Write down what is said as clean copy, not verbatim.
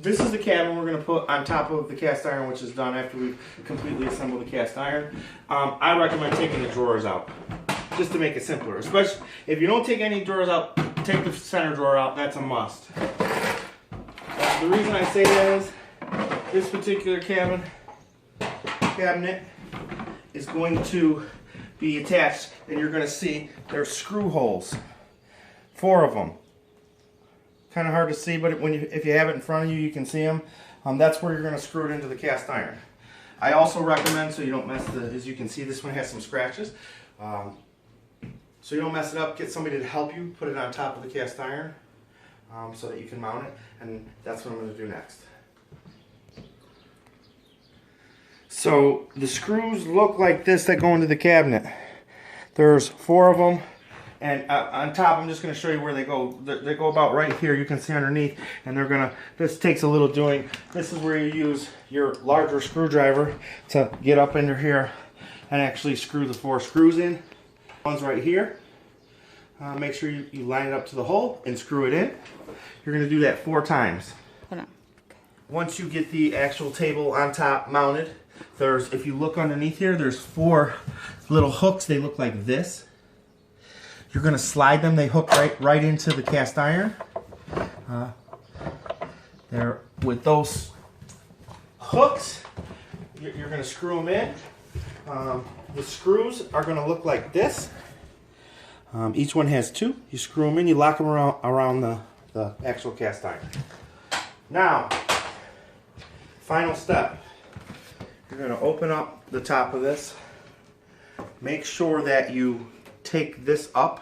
This is the cabin we're going to put on top of the cast iron, which is done after we've completely assembled the cast iron. I recommend taking the drawers out, just to make it simpler. Especially if you don't take any drawers out, take the center drawer out. That's a must. The reason I say that is this particular cabinet is going to be attached, and you're going to see there's screw holes, 4 of them. Kind of hard to see, but if you have it in front of you, you can see them. That's where you're going to screw it into the cast iron. I also recommend, so you don't mess as you can see, this one has some scratches. So you don't mess it up, get somebody to help you put it on top of the cast iron so that you can mount it, and that's what I'm going to do next. So the screws look like this that go into the cabinet. There's 4 of them. And on top, I'm just going to show you where they go. They go about right here. You can see underneath. And they're going to, this takes a little doing. This is where you use your larger screwdriver to get up under here and actually screw the 4 screws in. One's right here. Make sure you line it up to the hole and screw it in. You're going to do that 4 times. Hold on. Once you get the actual table on top mounted, if you look underneath here, there's 4 little hooks. They look like this. You're going to slide them. They hook right into the cast iron. There, with those hooks, you're going to screw them in. The screws are going to look like this. Each one has 2. You screw them in. You lock them around the actual cast iron. Now, final step. You're going to open up the top of this. Make sure that you take this up